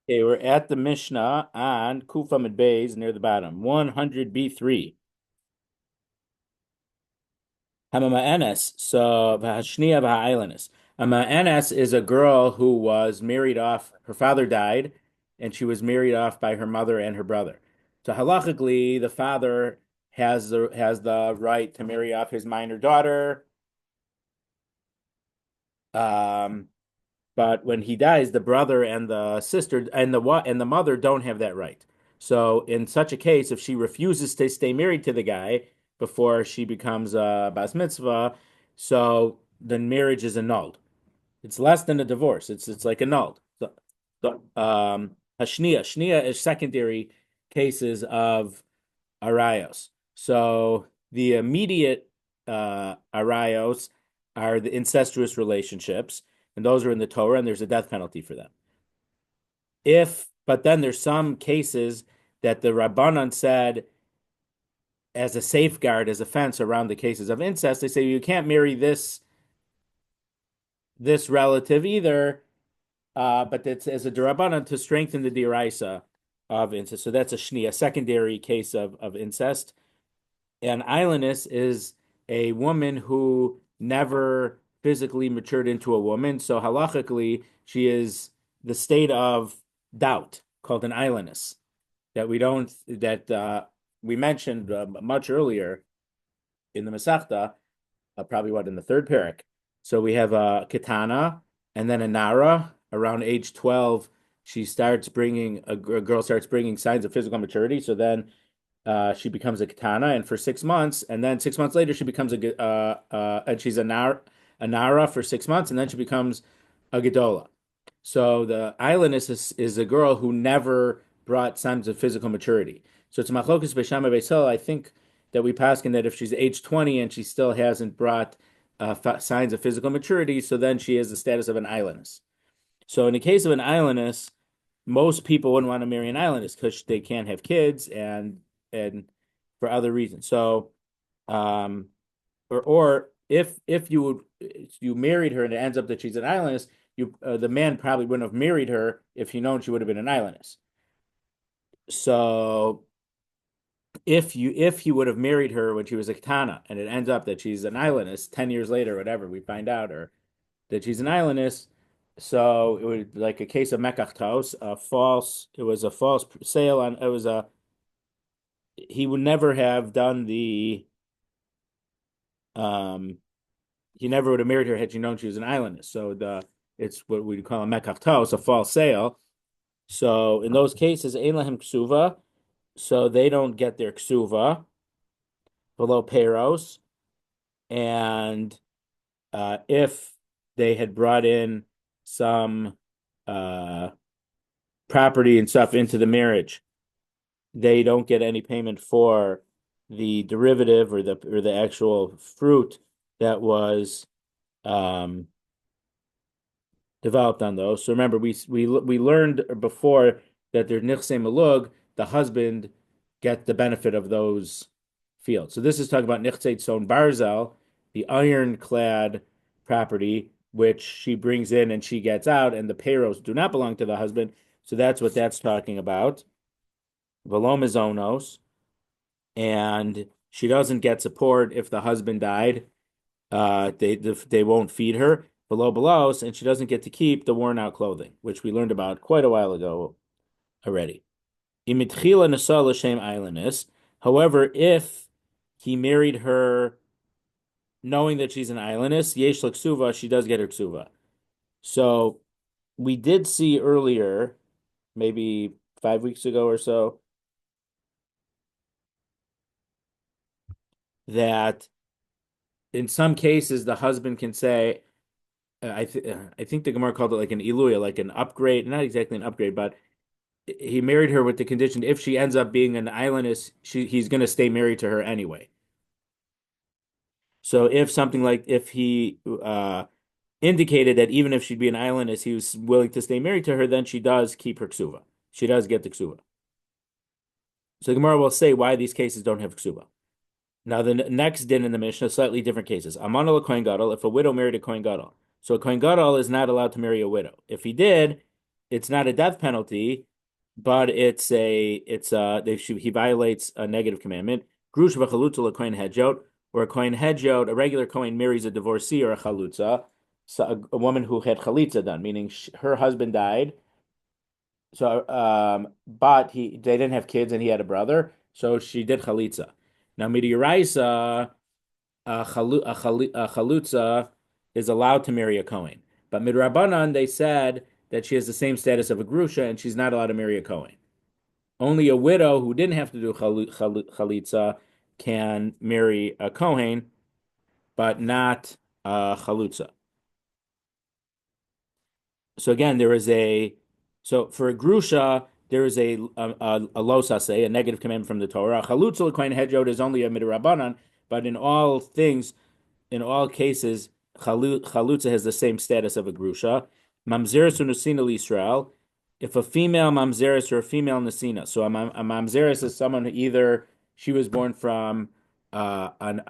Okay, we're at the Mishnah on Kufa Mid Beis near the bottom. 100b3. Hamama'enes. So Vahashniya Vahailanis. A ma'enes is a girl who was married off. Her father died, and she was married off by her mother and her brother. So halachically, the father has the right to marry off his minor daughter. Um, But when he dies, the brother and the sister and the mother don't have that right. So in such a case, if she refuses to stay married to the guy before she becomes a bas mitzvah, so the marriage is annulled. It's less than a divorce. It's like annulled. Shnia is secondary cases of arayos. So the immediate arayos are the incestuous relationships, and those are in the Torah, and there's a death penalty for them. But then there's some cases that the Rabbanan said as a safeguard, as a fence around the cases of incest, they say you can't marry this relative either, but it's as a Rabbanan to strengthen the diraisa of incest. So that's a secondary case of incest. An islandess is a woman who never physically matured into a woman. So halachically, she is the state of doubt called an islandess that we mentioned much earlier in the Masechta, probably in the third parak. So we have a Kitana and then a Nara around age 12. A girl starts bringing signs of physical maturity. So then she becomes a katana, and for 6 months, and then 6 months later she becomes and she's a nara for 6 months, and then she becomes a gedola. So the islandess is a girl who never brought signs of physical maturity. So it's machlokas beishama beisil. I think that we paskin that if she's age 20 and she still hasn't brought signs of physical maturity, so then she has the status of an islandess. So in the case of an islandess, most people wouldn't want to marry an islandess because they can't have kids and for other reasons. So, or if you married her and it ends up that she's an islandess, the man probably wouldn't have married her if he known she would have been an islandess. So if he would have married her when she was a katana and it ends up that she's an islandess 10 years later, whatever, we find out or that she's an islandess. So it was like a case of mekachtos, it was a false sale on, it was a, he would never have done um, he never would have married her had she known she was an islandess. So it's what we call a mekachtos, a false sale. So in those cases, ein lahem ksuva, so they don't get their ksuva below peros, and if they had brought in some uh, property and stuff into the marriage, they don't get any payment for the derivative or the actual fruit that was um, developed on those. So remember, we learned before that there's nichse malug, the husband get the benefit of those fields. So this is talking about nichse tzon barzel, the ironclad property, which she brings in and she gets out, and the payros do not belong to the husband. So that's what that's talking about. Velomizonos, and she doesn't get support if the husband died. They won't feed her below, and she doesn't get to keep the worn out clothing, which we learned about quite a while ago already. Imitchila nasa l'shem islandess. However, if he married her knowing that she's an islandess, yesh l'ksuva, she does get her ksuva. So we did see earlier, maybe 5 weeks ago or so, that in some cases the husband can say, I think the Gemara called it like an iluya, like an upgrade, not exactly an upgrade, but he married her with the condition if she ends up being an islandess, he's going to stay married to her anyway. So if he indicated that even if she'd be an islandess, he was willing to stay married to her, then she does keep her ksuva. She does get the ksuva. So the Gemara will say why these cases don't have ksuva. Now the next din in the Mishnah, slightly different cases. Amana Kohen Gadol, if a widow married a Kohen Gadol. So a Kohen Gadol is not allowed to marry a widow. If he did, it's not a death penalty, but he violates a negative commandment. Grush v'chalutza l'kohen hedjot, or a kohen hedjot, a regular kohen marries a divorcee or a chalutza, so a woman who had chalitza done, meaning her husband died. So, but they didn't have kids and he had a brother, so she did chalitza. Now, midiraisa, a chalutza is allowed to marry a kohen, but midrabanan they said that she has the same status of a grusha and she's not allowed to marry a kohen. Only a widow who didn't have to do chalitza can marry a kohen, but not a chalutza. So again, for a grusha, there is a losase, a negative commandment from the Torah. Chalutza l'kohen hedjot is only a midrabanan, but in all cases, chalutza has the same status of a grusha. Mamzeres unusina l'Yisrael. If a female mamzeres or a female nesina, so a mamzeres is someone who either she was born from an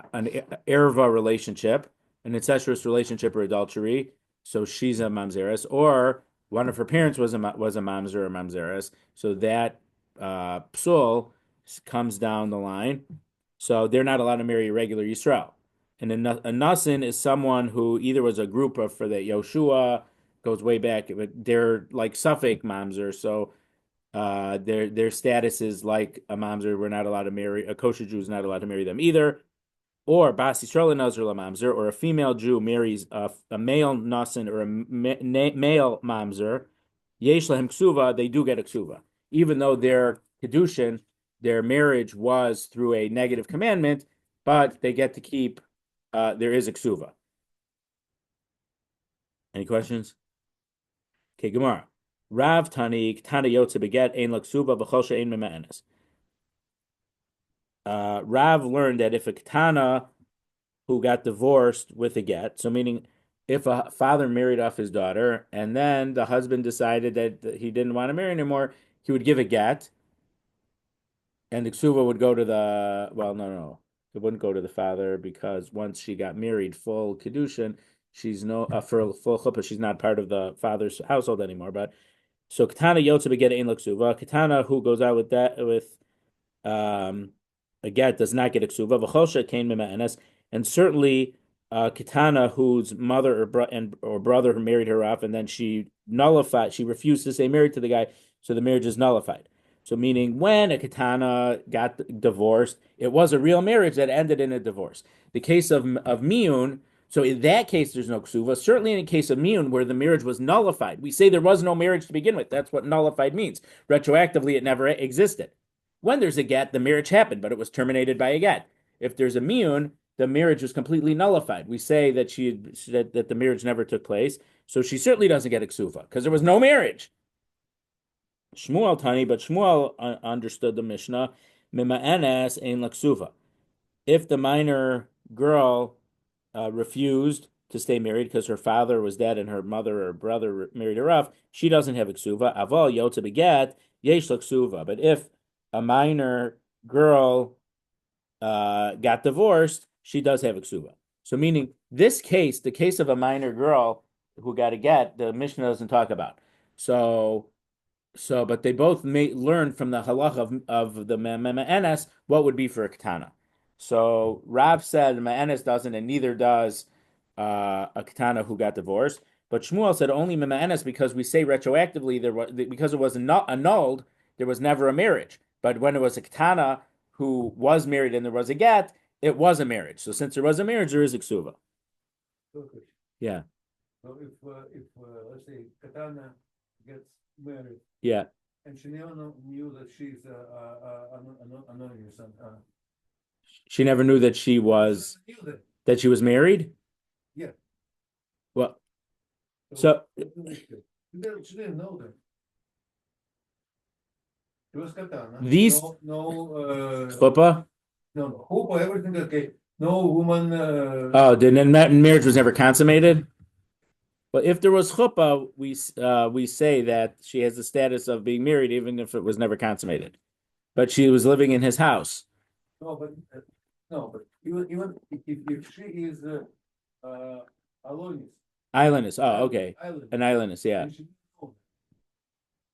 erva relationship, an incestuous relationship or adultery, so she's a mamzeres, or one of her parents was a mamzer or mamzeres, so that psul comes down the line, so they're not allowed to marry a regular Yisrael. And a nasin is someone who either was a group of for the Yoshua goes way back, but they're like Suffolk mamzer, so their status is like a mamzer. We're not allowed to marry a kosher Jew is not allowed to marry them either. Or Bas Yisrael Nazir Mamzer, or a female Jew marries a male nasin or a male mamzer, Yesh Lahem Ksuva, they do get a Ksuva. Even though their Kedushin, their marriage was through a negative commandment, but they get to keep, there is a Ksuva. Any questions? Okay, Gemara. Rav Tani, Tana Yotze Beget, Ein Laksuva, B'chol Ein Mema'enes. Rav learned that if a Ketana who got divorced with a get, so meaning if a father married off his daughter and then the husband decided that he didn't want to marry anymore, he would give a get, and the ksuva would go to no, it wouldn't go to the father because once she got married, full kedushin, she's no for a full chuppah, she's not part of the father's household anymore. But so katana yotze beget ein ksuva, katana who goes out with a get does not get a ksuva. V'chosha kain mima'anes, and certainly Kitana, whose mother or brother who married her off, and then she refused to stay married to the guy, so the marriage is nullified. So meaning when a Kitana got divorced, it was a real marriage that ended in a divorce. The case of Miyun, so in that case there's no ksuva. Certainly in the case of Miyun, where the marriage was nullified, we say there was no marriage to begin with. That's what nullified means. Retroactively, it never existed. When there's a get, the marriage happened, but it was terminated by a get. If there's a miyun, the marriage was completely nullified. We say that that the marriage never took place, so she certainly doesn't get a ksufa because there was no marriage. Shmuel Tani, but Shmuel understood the Mishnah. Mima'enes ein laksuva. If the minor girl refused to stay married because her father was dead and her mother or brother married her off, she doesn't have a ksuva. Aval yotze beget yesh ksuva. But if a minor girl got divorced, she does have a ksuva. So meaning this case, the case of a minor girl who got a get, the Mishnah doesn't talk about. But they both may learn from the halacha of the ma'enes what would be for a katana. So Rav said ma'enes doesn't, and neither does a katana who got divorced. But Shmuel said only ma'enes because we say retroactively because it was annulled, there was never a marriage. But when it was a katana who was married and there was a get, it was a marriage. So since there was a marriage, there is a ksuva. Okay. Yeah. So if let's say Katana gets married, yeah, and she never knew that she's anonymous, she never knew that she was married. Yeah. Well, so she didn't know that. It was Katana. These chuppah. No, chuppah, everything okay. No woman. The marriage was never consummated. But if there was chuppah, we say that she has the status of being married, even if it was never consummated. But she was living in his house. No, but even if she is aloneness. Islandess. Oh, okay. An islandess, yeah.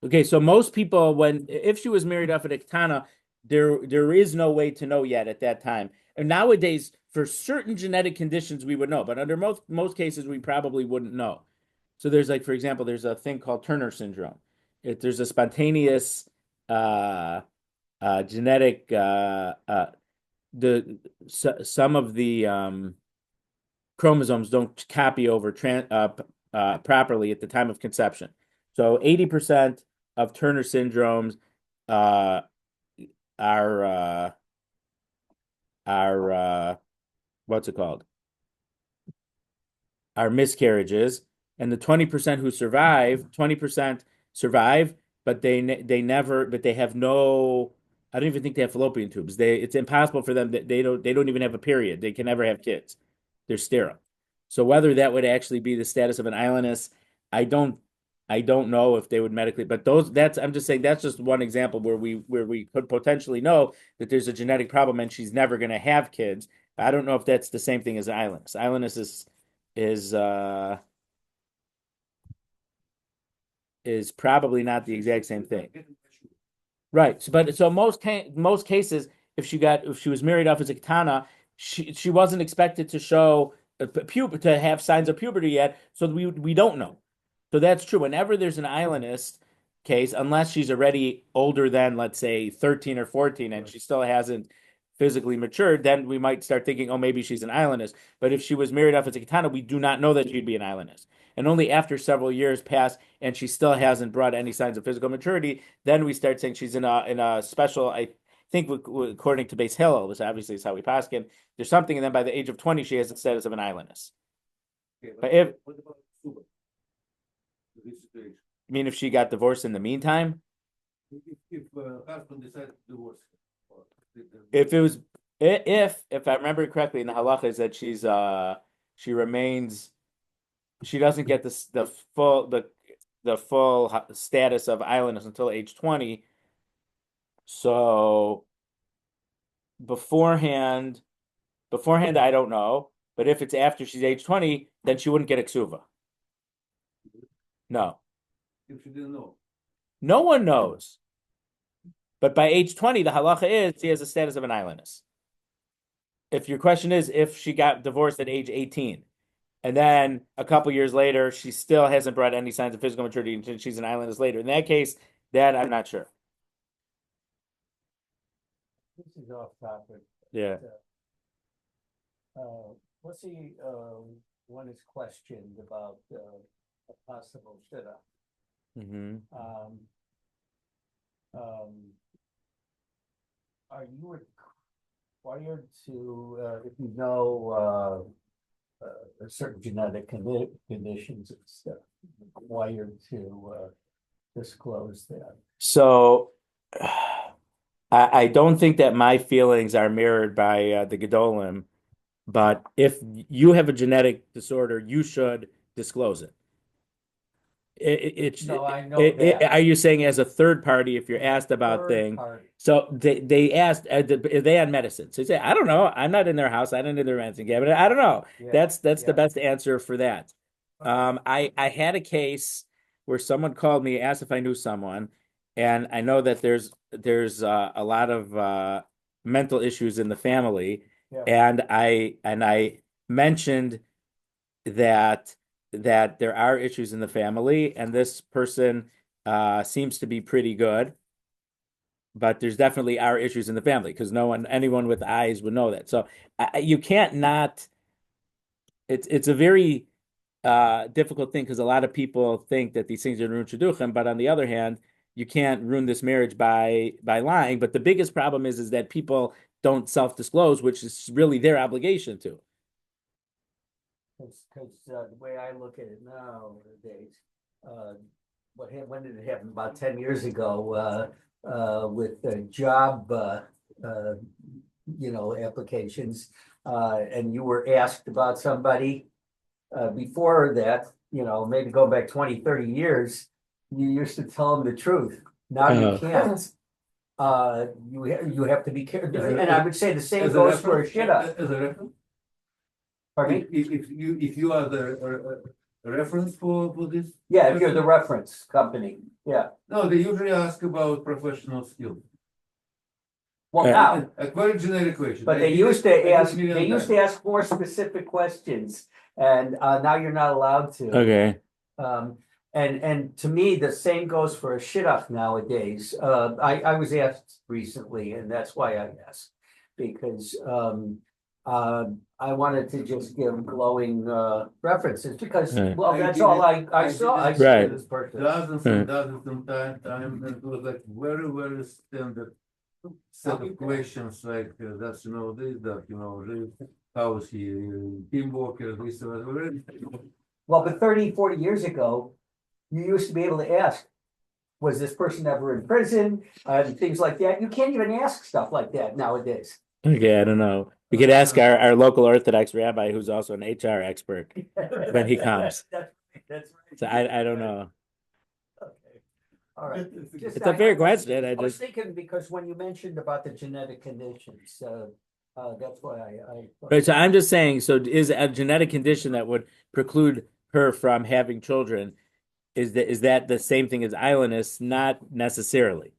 Okay, so most people, if she was married off a Ketana, there is no way to know yet at that time. And nowadays, for certain genetic conditions, we would know, but under most cases, we probably wouldn't know. So there's like, for example, there's a thing called Turner syndrome. There's a spontaneous genetic some of the chromosomes don't copy over properly at the time of conception. So 80% of Turner syndromes uh, are what's it called? Are miscarriages, and the 20% who survive, 20% survive, but they have no. I don't even think they have fallopian tubes. It's impossible for them that they don't even have a period. They can never have kids. They're sterile. So whether that would actually be the status of an islandess, I don't I don't know if they would medically, but I'm just saying that's just one example where we could potentially know that there's a genetic problem and she's never going to have kids. I don't know if that's the same thing as islandess. Islandess is is probably not the exact same thing. Right. So most cases, if she was married off as a katana, she wasn't expected to show to have signs of puberty yet, so we don't know. So that's true. Whenever there's an islandist case, unless she's already older than, let's say, 13 or 14, and she still hasn't physically matured, then we might start thinking, oh, maybe she's an islandist. But if she was married off as a katana, we do not know that she'd be an islandist. And only after several years pass and she still hasn't brought any signs of physical maturity, then we start saying she's in a special. I think according to Beis Hillel, this obviously is how we paskin. There's something, and then by the age of 20, she has the status of an islandess. But what about Suba? I mean, if she got divorced in the meantime, if husband decides to divorce, if it was, if I remember correctly, in the halacha is that she remains, she doesn't get the full status of islandess until age 20. So beforehand, I don't know. But if it's after she's age 20, then she wouldn't get a ksuva. No. If she didn't know. No one knows. But by age 20, the halacha is she has the status of an islandess. If your question is if she got divorced at age 18, and then a couple years later, she still hasn't brought any signs of physical maturity until she's an islandess later. In that case, that I'm not sure. This is off topic. Yeah. Let's see, one is questioned about a possible shidduch. Mm-hmm. Are you required to, if you know certain genetic conditions and stuff, required to disclose that? So I don't think that my feelings are mirrored by the Gedolim, but if you have a genetic disorder, you should disclose it. No, I know that. Are you saying as a third party if you're asked about things? So they asked, are they on medicine? So you say, I don't know. I'm not in their house. I don't know their medicine cabinet. I don't know. Yeah. That's the best answer for that. I had a case where someone called me, asked if I knew someone, and I know that there's a lot of mental issues in the family, Yeah. and I mentioned that there are issues in the family, and this person seems to be pretty good, but there's definitely are issues in the family because anyone with eyes would know that. So you can't not. It's a very difficult thing because a lot of people think that these things are ruin shidduchim, but on the other hand, you can't ruin this marriage by lying. But the biggest problem is that people don't self-disclose, which is really their obligation to. Because the way I look at it nowadays, when did it happen? About 10 years ago, with the job, applications, and you were asked about somebody. Before that, maybe go back 20, 30 years, you used to tell them the truth. Now you can't. You have to be careful, and I would say the same goes for a shidduch. As a reference, Pardon me? if you are the reference for this? Yeah, if you're the reference company, yeah. No, they usually ask about professional skill. Well, now, A very generic question. but I they did used it- I to did it ask, million they used times. to ask more specific questions, and now you're not allowed to. Okay. And to me, the same goes for a shidduch nowadays. I was asked recently, and that's why I asked. Because I wanted to just give glowing references because, Right. well, I that's did all it- I I saw. did I it saw Right. this person. Dozens Hmm. and dozens of times, and it was like very standard set of questions, like that's this, that this, how is he, team worker, this, whatever. Well, but 30, 40 years ago, you used to be able to ask, was this person ever in prison? And things like that. You can't even ask stuff like that nowadays. Okay, I don't know. We could ask our local Orthodox rabbi, who's also an HR expert, when he comes. That's right. So I don't know. Okay. All right. Just It's a fair question. I was thinking because when you mentioned about the genetic conditions, that's why I. Right, so I'm just saying, so is a genetic condition that would preclude her from having children, is that the same thing as islandness? Not necessarily.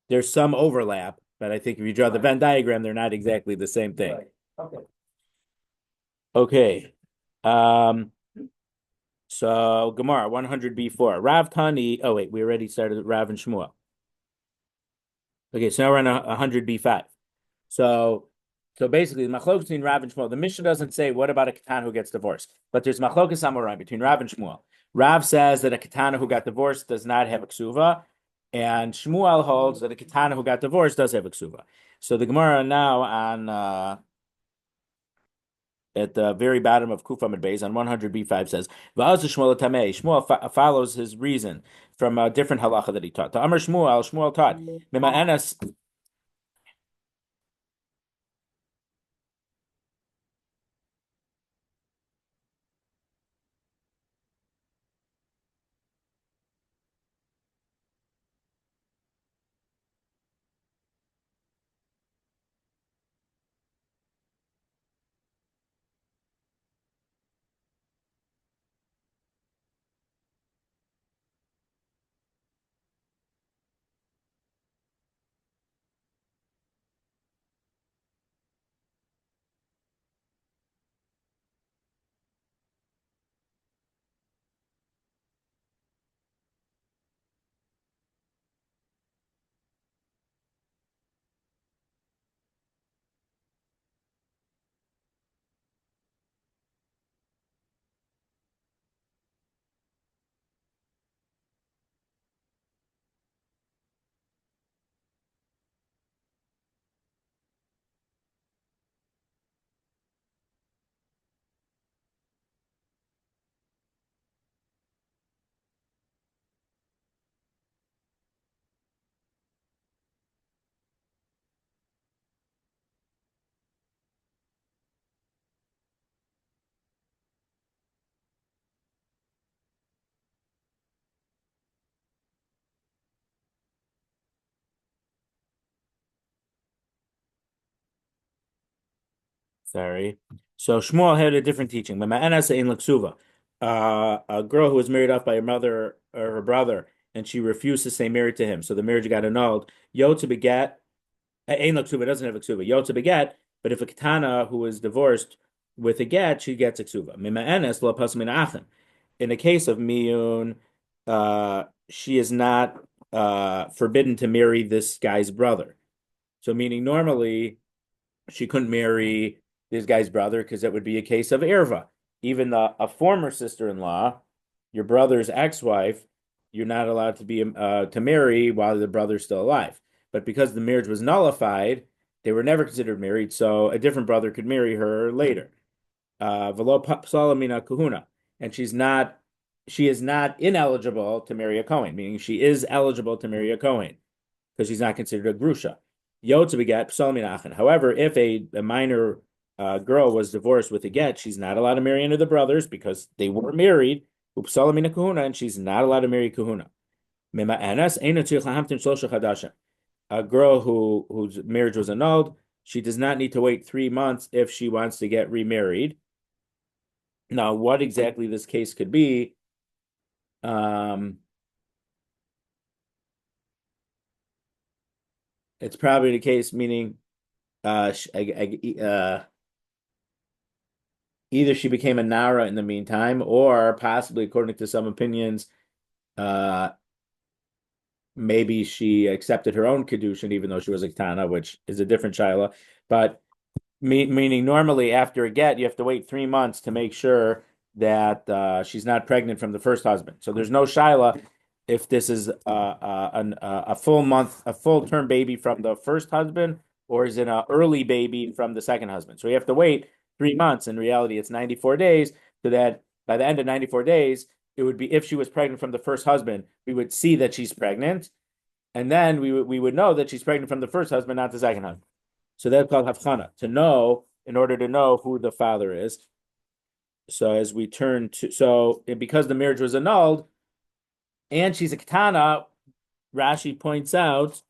There's some overlap, but I think if you draw the Right. Venn diagram, they're not exactly the same thing. Right. Okay. Okay. So Gemara 100b4. Rav Tani. Oh wait, we already started with Rav and Shmuel. Okay, so now we're on 100b5. So basically, the machlokas between Rav and Shmuel. The Mishnah doesn't say what about a katana who gets divorced, but there's machlokas amorai between Rav and Shmuel. Rav says that a katana who got divorced does not have a ksuva, and Shmuel holds that a katana who got divorced does have a ksuva. So the Gemara now on at the very bottom of Kufa Mid Beis on 100b5 says, "Va'az Shmuel tamei." Shmuel follows his reason from a different halacha that he taught. To Amar Shmuel taught, "Mima enas." Sorry. So Shmuel had a different teaching. A girl who was married off by her mother or her brother, and she refused to stay married to him, so the marriage got annulled. Yo to beget, Ein Laksuva doesn't have a ksuva. Yo to beget, but if a katana who is divorced with a get, she gets a ksuva. Mima enes lo pas min achin. In the case of miyun, she is not forbidden to marry this guy's brother. So meaning normally she couldn't marry this guy's brother because it would be a case of erva. Even a former sister-in-law, your brother's ex-wife, you're not allowed to be to marry while the brother's still alive. But because the marriage was nullified, they were never considered married, so a different brother could marry her later. Velo Salamina Kahuna, and she is not ineligible to marry a Kohen, meaning she is eligible to marry a Kohen because she's not considered a grusha. Yo to beget psalminachin. However, if a minor girl was divorced with a get, she's not allowed to marry any of the brothers because they were married. Upsalamina kahuna, and she's not allowed to marry kahuna. A girl whose marriage was annulled, she does not need to wait 3 months if she wants to get remarried. Now, what exactly this case could be, it's probably the case meaning either she became a Nara in the meantime, or possibly, according to some opinions, uh, maybe she accepted her own kedushin even though she was a Ketana, which is a different shaila. But meaning normally after a get, you have to wait 3 months to make sure that she's not pregnant from the first husband. So there's no shaila if this is a full month, a full term baby from the first husband, or is it an early baby from the second husband. So you have to wait 3 months. In reality, it's 94 days, so that by the end of 94 days, it would be if she was pregnant from the first husband, we would see that she's pregnant, and then we would know that she's pregnant from the first husband, not the second husband. So that's called havchana, to know, in order to know who the father is. So as we turn to, so because the marriage was annulled and she's a katana, Rashi points out,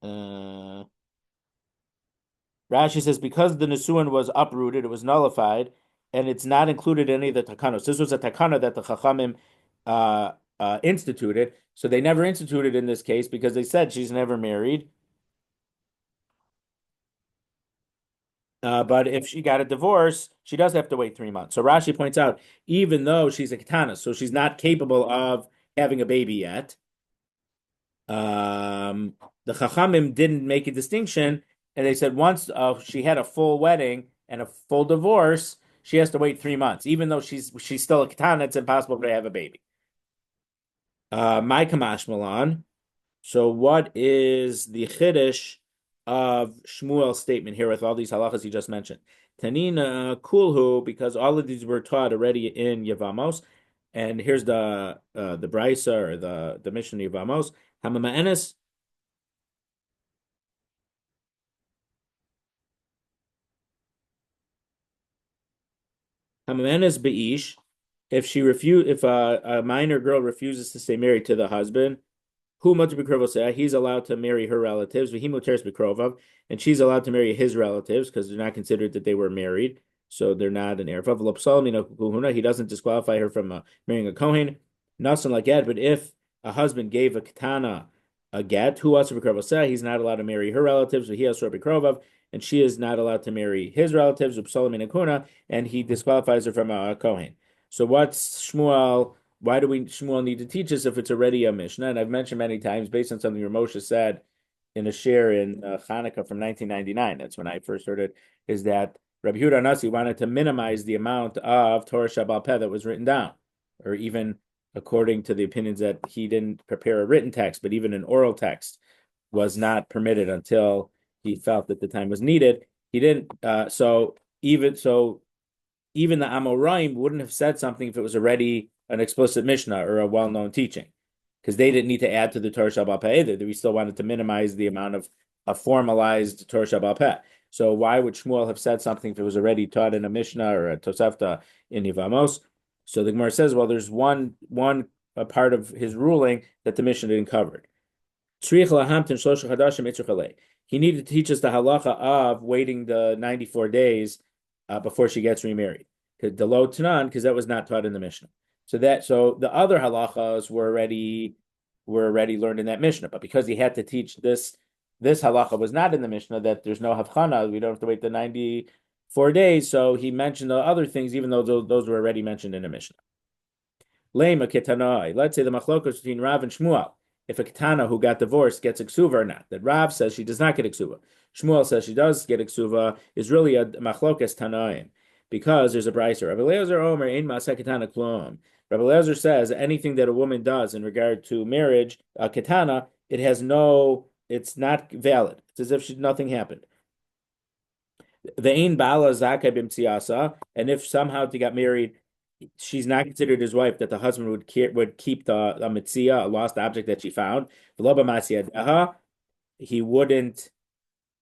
uh, Rashi says, because the Nisuan was uprooted, it was nullified, and it's not included in any of the takanos. This was a takana that the Chachamim instituted. So they never instituted in this case because they said she's never married. But if she got a divorce, she does have to wait 3 months. So Rashi points out, even though she's a katana, so she's not capable of having a baby yet, the Chachamim didn't make a distinction, and they said once she had a full wedding and a full divorce, she has to wait 3 months. Even though she's still a katana, it's impossible to have a baby. My Kamash Milan. So what is the chiddush of Shmuel's statement here with all these halachas he just mentioned? Tanina kulhu, because all of these were taught already in Yevamos, and here's the brisa or the mission of Yevamos. Hamama'enes beish. If a minor girl refuses to stay married to the husband, who he's allowed to marry her relatives, and she's allowed to marry his relatives because they're not considered that they were married, so they're not an erev. He doesn't disqualify her from marrying a kohen. Nothing like that. But if a husband gave a katana a get, he's not allowed to marry her relatives, but he has and she is not allowed to marry his relatives, and he disqualifies her from a kohen. So what's Shmuel? Why do we Shmuel need to teach us if it's already a Mishnah? And I've mentioned many times, based on something Moshe said in a share in Hanukkah from 1999. That's when I first heard it. Is that Rabbi Yehuda Nasi wanted to minimize the amount of Torah Shabbal Peh that was written down, or even according to the opinions that he didn't prepare a written text, but even an oral text was not permitted until he felt that the time was needed. He didn't. Even the Amoraim wouldn't have said something if it was already an explicit Mishnah or a well-known teaching, because they didn't need to add to the Torah Shabbal Peh either. We still wanted to minimize the amount of a formalized Torah Shabbal Peh. So why would Shmuel have said something if it was already taught in a Mishnah or a Tosefta in Yivamos? So the Gemara says, well, there's one a part of his ruling that the Mishnah didn't cover. He needed to teach us the halacha of waiting the 94 days before she gets remarried. The lo tanan, because that was not taught in the Mishnah. So the other halachas were already learned in that Mishnah, but because he had to teach this halacha was not in the Mishnah, that there's no havchana, we don't have to wait the 94 days. So he mentioned the other things, even though those were already mentioned in the Mishnah. Lema ketanoi. Let's say the machlokas between Rav and Shmuel. If a ketana who got divorced gets a ksuva or not, that Rav says she does not get a ksuva, Shmuel says she does get a ksuva, is really a machlokas tanoim, because there's a brayser. Rabbi Eliezer Omer ein ma'aseh ketana klum. Rabbi Eliezer says anything that a woman does in regard to marriage, a ketana, it's not valid. It's as if nothing happened. The ein bala zakai b'mtziasa, and if somehow they got married, she's not considered his wife, that the husband would keep the mitzia, a lost object that she found. He wouldn't.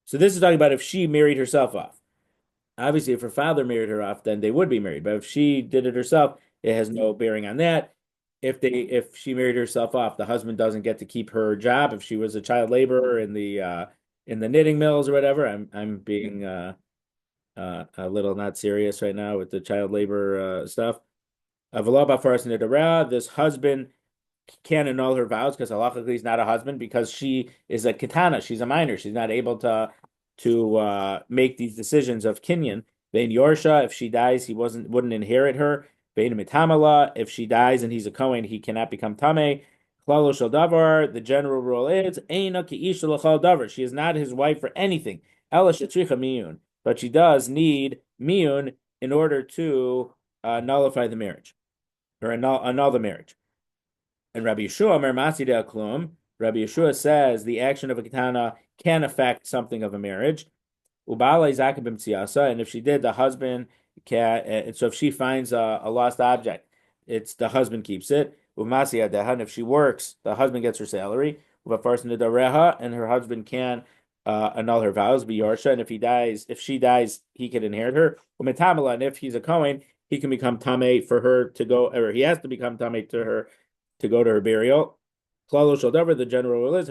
So this is talking about if she married herself off. Obviously, if her father married her off, then they would be married. But if she did it herself, it has no bearing on that. If she married herself off, the husband doesn't get to keep her job. If she was a child laborer in the knitting mills or whatever, I'm being a little not serious right now with the child labor stuff. This husband can't annul her vows because halachically he's not a husband because she is a katana. She's a minor. She's not able to make these decisions of kinyan. Vein Yorsha, if she dies, he wouldn't inherit her. Vein Mitamala, if she dies and he's a Kohen, he cannot become Tameh. Klalo Shel Davar, the general rule is Eina Ki'ish L'chal Davar. She is not his wife for anything. Ela Shetricha Miyun, but she does need Miyun in order to nullify the marriage or annul the marriage. And Rabbi Yeshua, Mermasida Klum, Rabbi Yeshua says the action of a katana can affect something of a marriage. And if she did, the husband can. And so if she finds a lost object, it's the husband keeps it. And if she works, the husband gets her salary. And her husband can annul her vows, be Yorsha. And if she dies, he can inherit her. And if he's a Kohen, he can become Tameh for her to go, or he has to become Tameh to her to go to her burial. The general rule is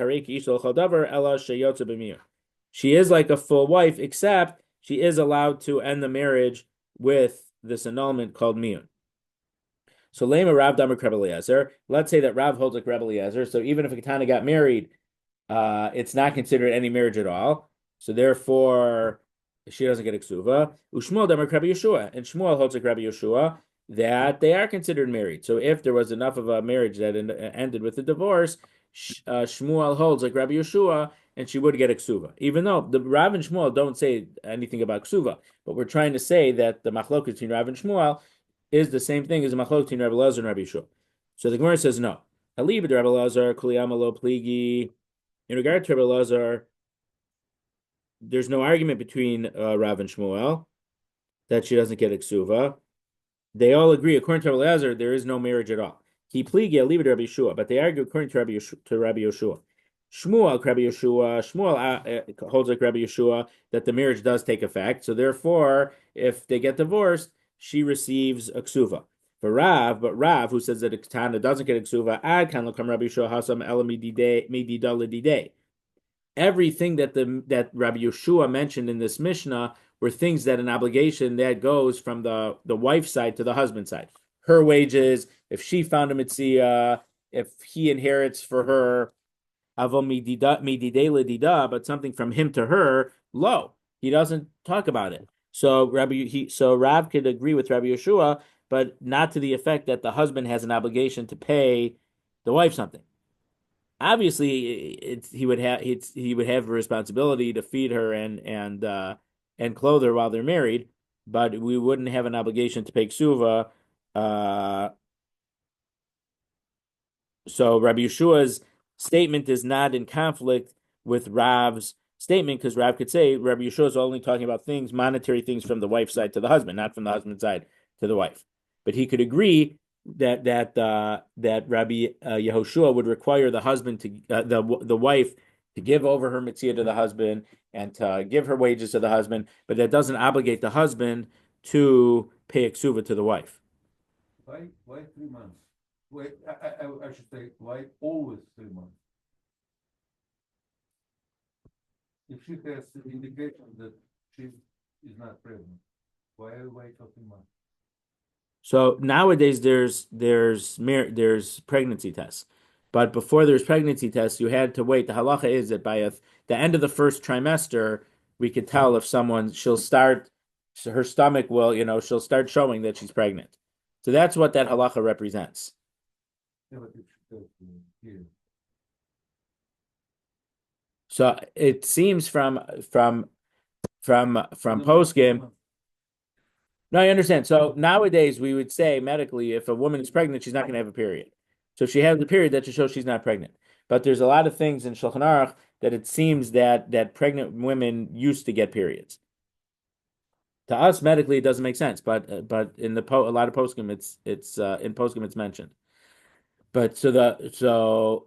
she is like a full wife, except she is allowed to end the marriage with this annulment called miyun. So lema Rav Damar Rebbe Eliezer. Let's say that Rav holds like Rebbe Eliezer. So even if a katana got married, it's not considered any marriage at all. So therefore, she doesn't get a ksuva. Ushmuel Damar Rebbe Yeshua, and Shmuel holds like Rebbe Yeshua that they are considered married. So if there was enough of a marriage that ended with a divorce, Shmuel holds like Rabbi Yeshua, and she would get a ksuva. Even though the Rav and Shmuel don't say anything about ksuva, but we're trying to say that the machlok between Rav and Shmuel is the same thing as the machlok between Rabbi Lazar and Rabbi Yeshua. So the Gemara says no. Halibid Rabbi Lazar kuliyama lo pligi. In regard to Rabbi Lazar, there's no argument between Rav and Shmuel that she doesn't get a ksuva. They all agree, according to Rabbi Eliezer, there is no marriage at all. He pligia leave it to Rabbi Yeshua, but they argue according to Rabbi Yeshua. Shmuel, Rabbi Yeshua, Shmuel holds like Rabbi Yeshua that the marriage does take effect. So therefore, if they get divorced, she receives a ksuva. But Rav, who says that a katana doesn't get a ksuva, ad kan lokam Rabbi Yeshua hasam elamidideh. Everything that Rabbi Yeshua mentioned in this Mishnah were things that an obligation that goes from the wife's side to the husband's side. Her wages, if she found a mitzvah, if he inherits for her, but something from him to her, low. He doesn't talk about it. So Rav could agree with Rabbi Yeshua, but not to the effect that the husband has an obligation to pay the wife something. Obviously, he would have a responsibility to feed her and clothe her while they're married, but we wouldn't have an obligation to pay ksuva. So Rabbi Yeshua's statement is not in conflict with Rav's statement because Rav could say Rabbi Yeshua is only talking about things, monetary things from the wife's side to the husband, not from the husband's side to the wife. But he could agree that Rabbi Yehoshua would require the husband to the wife to give over her mitzvah to the husband and to give her wages to the husband, but that doesn't obligate the husband to pay a ksuva to the wife. Why 3 months? Wait, I should say, why always 3 months? If she has indication that she is not pregnant, why wait for 3 months? So nowadays there's pregnancy tests, but before there's pregnancy tests, you had to wait. The halacha is that by the end of the first trimester, we could tell if she'll start, her stomach will, she'll start showing that she's pregnant. So that's what that halacha represents. Yeah, but if she goes here. So it seems from poskim. No, I understand. So nowadays we would say medically, if a woman is pregnant, she's not going to have a period. So if she has a period, that should show she's not pregnant. But there's a lot of things in Shulchan Aruch that it seems that pregnant women used to get periods. To us, medically, it doesn't make sense. But in a lot of poskim, it's in poskim it's mentioned. But so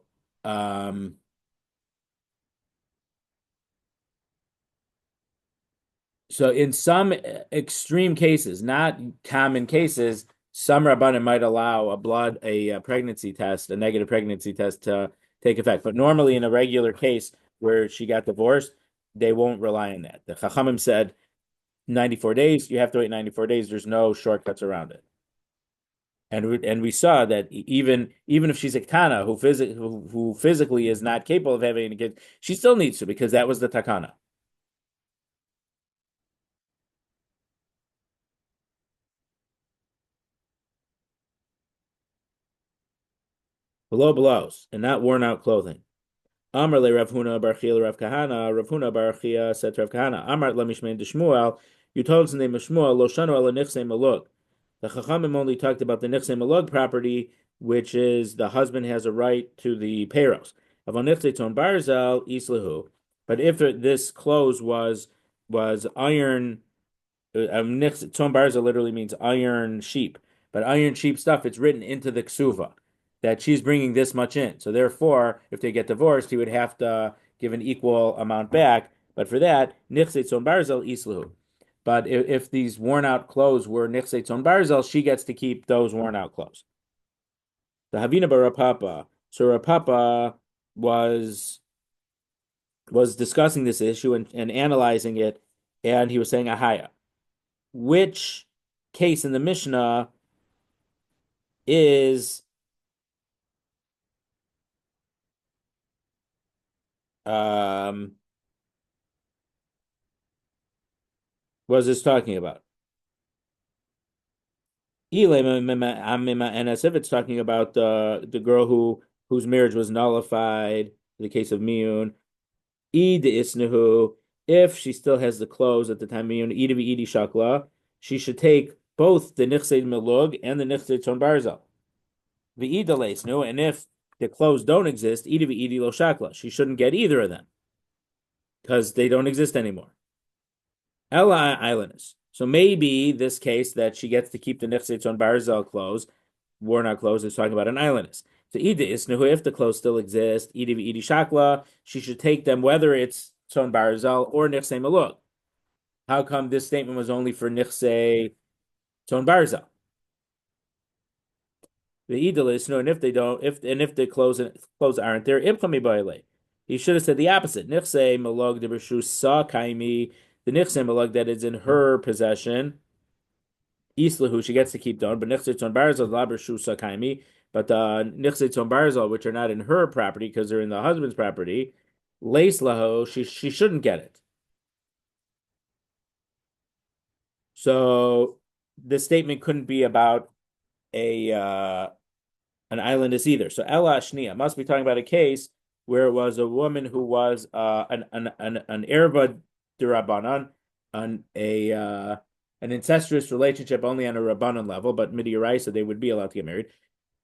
in some extreme cases, not common cases, some rabbanim might allow a pregnancy test, a negative pregnancy test to take effect. But normally in a regular case where she got divorced, they won't rely on that. The Chachamim said 94 days, you have to wait 94 days. There's no shortcuts around it. And we saw that even if she's a Ktana who physically is not capable of having a kid, she still needs to because that was the takana. Below blows and not worn out clothing. Amar le Rav Huna bar Chia Rav Kahana. Rav Huna bar Chia said to Rav Kahana, Amar le Mishmein de Shmuel, you told us in the name of Shmuel, Lo Shanu ala Nichsei Malug. The Chachamim only talked about the Nichsei Malug property, which is the husband has a right to the payros. Avon Nichsei Ton Barzel Islahu. But if this clothes was iron, Ton Barzel literally means iron sheep. But iron sheep stuff, it's written into the ksuva that she's bringing this much in. So therefore, if they get divorced, he would have to give an equal amount back. But for that, nichse tzon barzel islahu. But if these worn out clothes were nichse tzon barzel, she gets to keep those worn out clothes. The Havina bar Rapapa. So Rapapa was discussing this issue and analyzing it, and he was saying ahaya. Which case in the Mishnah is was this talking about? And as if it's talking about the girl whose marriage was nullified, the case of Miyun, if she still has the clothes at the time Miyun, Idi Shakla, she should take both the Nichsei Melug and the Nichsei Tzon Barzal. And if the clothes don't exist, Idi Lo Shakla, she shouldn't get either of them because they don't exist anymore. Ella Islanders. So maybe this case that she gets to keep the Nichsei Tzon Barzal clothes, worn out clothes, is talking about an islandess. So if the clothes still exist, Idi Shakla, she should take them whether it's Tzon Barzal or Nichsei Melug. How come this statement was only for Nichsei Tzon Barzal? The Idalis, no, and if they don't, if the clothes aren't there, he should have said the opposite. Nichsei Melug de Bershu Sa Kaimi. The Nichsei Malug that is in her possession, Islahu, she gets to keep down, but Nichsei Tzon Barzal, Laber Shu Sakaimi, but the Nichsei Tzon Barzal, which are not in her property because they're in the husband's property, Leis Laho, she shouldn't get it. So this statement couldn't be about an islandess either. So Ella Shnia must be talking about a case where it was a woman who was an erva Rabbanan, on an incestuous relationship only on a Rabbanan level, but Midiyarai, they would be allowed to get married.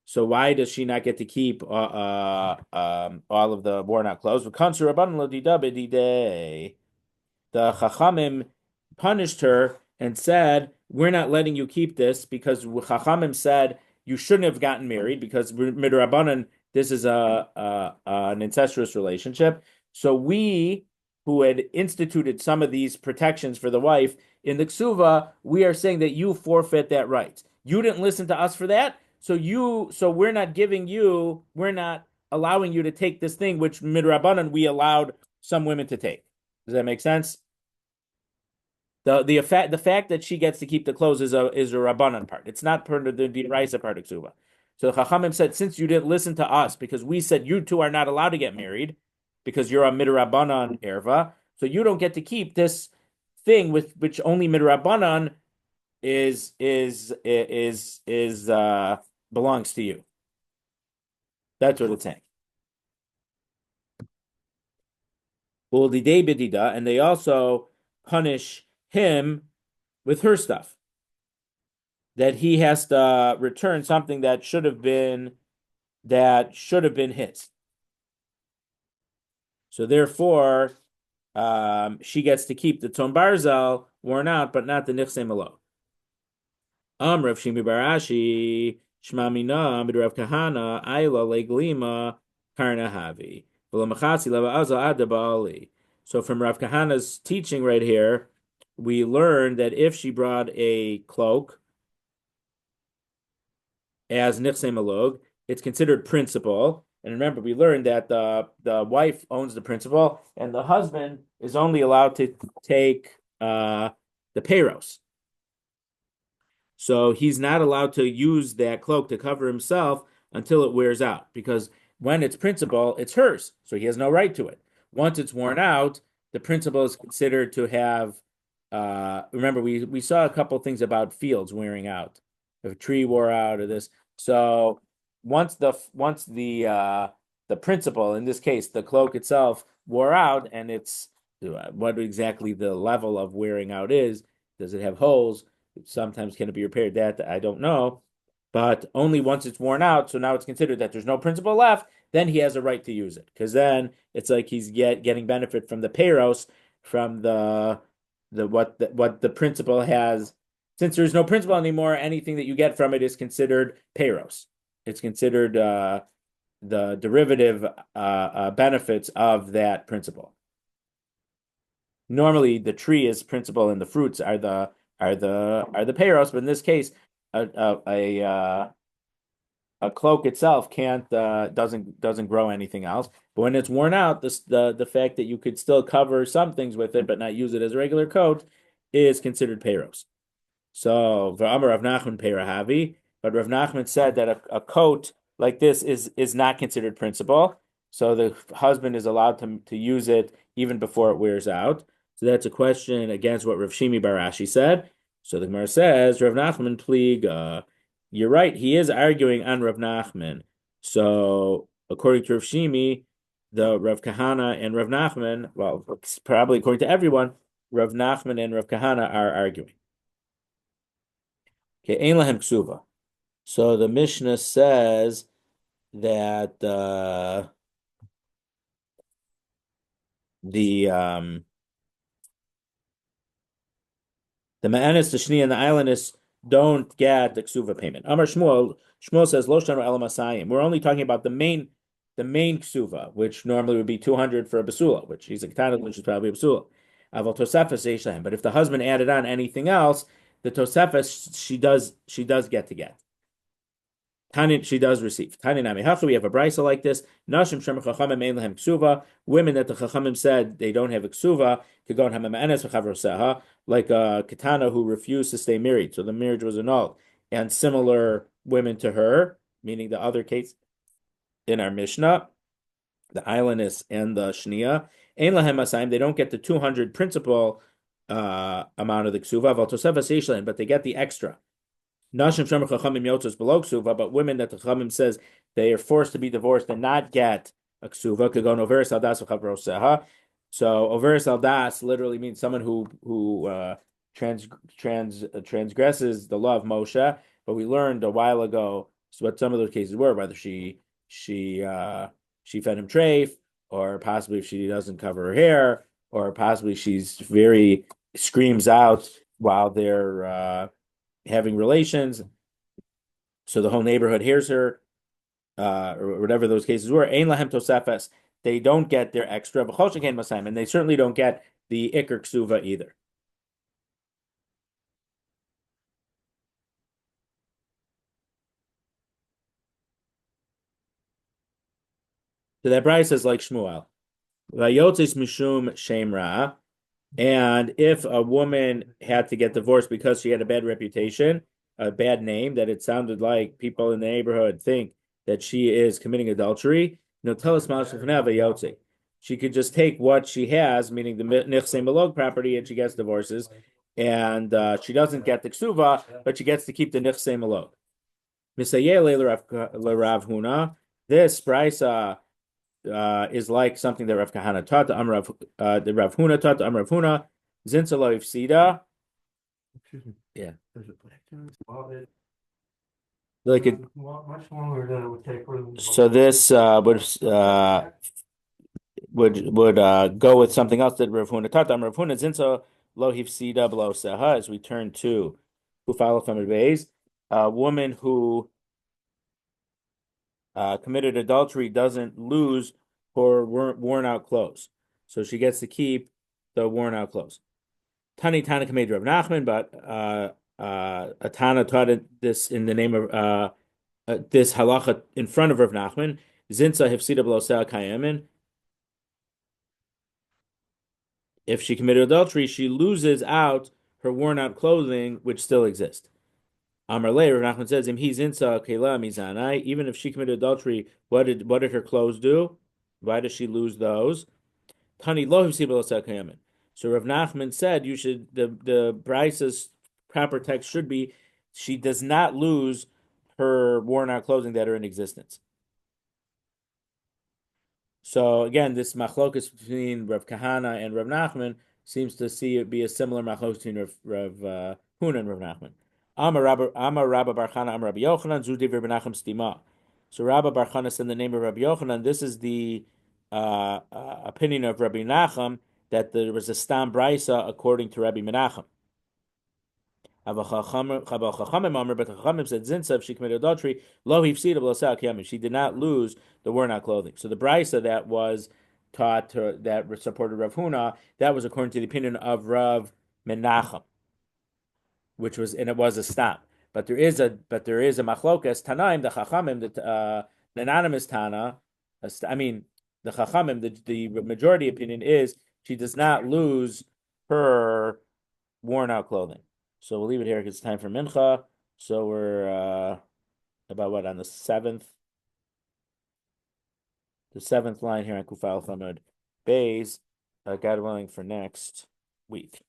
So why does she not get to keep all of the worn out clothes? The Chachamim punished her and said, "We're not letting you keep this because Chachamim said you shouldn't have gotten married because Midrabanan, this is an incestuous relationship. So we, who had instituted some of these protections for the wife in the Ksuva, we are saying that you forfeit that right. You didn't listen to us for that, so we're not allowing you to take this thing which midrabanan we allowed some women to take. Does that make sense? The fact that she gets to keep the clothes is a rabbanan part. It's not part of the diraisa part of Ksuva. So the Chachamim said, since you didn't listen to us because we said you two are not allowed to get married, because you're a midrabanan erva, so you don't get to keep this thing with which only midrabanan belongs to you. That's what it's saying. And they also punish him with her stuff, that he has to return something that should have been his. So therefore, she gets to keep the Tzon Barzal worn out, but not the Nichsei Malo. Rav Shimi Barashi, Shma Mina, Rav Kahana, Ayla Leglima, Karna Havi. So from Rav Kahana's teaching right here, we learn that if she brought a cloak as Nichsei Malog, it's considered principal. And remember, we learned that the wife owns the principal, and the husband is only allowed to take the the peiros. So he's not allowed to use that cloak to cover himself until it wears out, because when it's principal, it's hers. So he has no right to it. Once it's worn out, the principal is considered to have remember we saw a couple things about fields wearing out. If a tree wore out or this. So once the principal, in this case, the cloak itself wore out, and it's what exactly the level of wearing out is. Does it have holes? Sometimes can it be repaired? That I don't know, but only once it's worn out. So now it's considered that there's no principal left. Then he has a right to use it, because then it's like he's getting benefit from the peiros, from what the principal has. Since there's no principal anymore, anything that you get from it is considered peiros. It's considered the derivative benefits of that principal. Normally, the tree is principal, and the fruits are the peiros, but in this case, a cloak itself can't doesn't grow anything else. But when it's worn out, the fact that you could still cover some things with it but not use it as a regular coat is considered peiros. So v'amar Rav Nachman peirahavi, but Rav Nachman said that a coat like this is not considered principal. So the husband is allowed to use it even before it wears out. So that's a question against what Rav Shimi Barashi said. So the Gemara says, Rav Nachman pliga. You're right, he is arguing on Rav Nachman. So according to Rav Shimi, the Rav Kahana and Rav Nachman, well, probably according to everyone, Rav Nachman and Rav Kahana are arguing. Okay, Ein Lahem Ksuva. So the Mishnah says that the Ma'anis, the Shni, and the Islandis don't get the Ksuva payment. Amar Shmuel says Lo Shanu Ela Masayim. We're only talking about the main Ksuva, which normally would be 200 for a basula, which he's a ketana, which is probably a basula. Aval Tosefes Yesh. But if the husband added on anything else, the Tosefes she does get to get. Tanin, she does receive. Taninami Hacha, we have a brisa like this. Nashim Shem Chachamim Ein Lahem Ksuva. Women that the Chachamim said they don't have a Ksuva, Kagon Hamamanes V'Chavroseha, like a Katana who refused to stay married, so the marriage was annulled. And similar women to her, meaning the other case in our Mishnah, the Islandess and the Shnia, Ein Lahem Masayim, they don't get the 200 principal amount of the Ksuva, but they get the extra. Nashim Shemer Chachamim Yotzos below Ksuva, but women that the Chachamim says they are forced to be divorced and not get a Ksuva could go on Overis Aldas V'Chavroseha. So Overis Aldas literally means someone who transgresses the law of Moshe. But we learned a while ago what some of those cases were, whether she fed him treif, or possibly if she doesn't cover her hair, or possibly she's very screams out while they're having relations, so the whole neighborhood hears her, or whatever those cases were. Ein lahem tosefes, they don't get their extra, and they certainly don't get the ikr ksuva either. So that brayso is like Shmuel. Vayotzis mishum shemra. And if a woman had to get divorced because she had a bad reputation, a bad name, that it sounded like people in the neighborhood think that she is committing adultery, she could just take what she has, meaning the nichsei malog property, and she gets divorces, and she doesn't get the ksuva, but she gets to keep the nichsei malog. L'Rav Huna, this brisa is like something that Rav Kahana taught. The Rav Huna taught. The Rav Huna Zinsa lo ifsida. Yeah. Like it. Much longer than it would take for them. So this would go with something else that Rav Huna taught. Rav Huna Zinsa lo ifsida below seha. As we turn to who follow from Rabbi's, a woman who committed adultery doesn't lose her worn out clothes, so she gets to keep the worn out clothes. Tani Tana made Rav Nachman, but a Tana taught this in the name of this halacha in front of Rav Nachman. Zinsa hefsida b'loseh kayemin. If she committed adultery, she loses out her worn out clothing, which still exist. Amar Le, Rav Nachman says, he's insa kela mizanai, even if she committed adultery, what did her clothes do? Why does she lose those? Tani lo kayamin. So Rav Nachman said you should the Brisa's proper text should be she does not lose her worn out clothing that are in existence. So again, this machlokus between Rav Kahana and Rav Nachman seems to see it be a similar machlokus between Rav Huna and Rav Nachman. Amar Rabba Bar Chana Amar Rabbi Yochanan Zudi V'Benachem Stima. So Rabba Bar Chana said in the name of Rabbi Yochanan. This is the opinion of Rabbi Nachum that there was a stam brisa according to Rabbi Menachem. But Chachamim said Zinsa, if she committed adultery, lo hifsida b'laseh kiyamim. She did not lose the worn out clothing. So the brisa that was taught that supported Rav Huna, that was according to the opinion of Rav Menachem, which was and it was a stam. But there is a machlokas tanaim the Chachamim the anonymous tana. I mean the Chachamim the majority opinion is she does not lose her worn out clothing. So we'll leave it here because it's time for mincha. So we're about what on the seventh line here on Kufal Famud Bays. God willing for next week.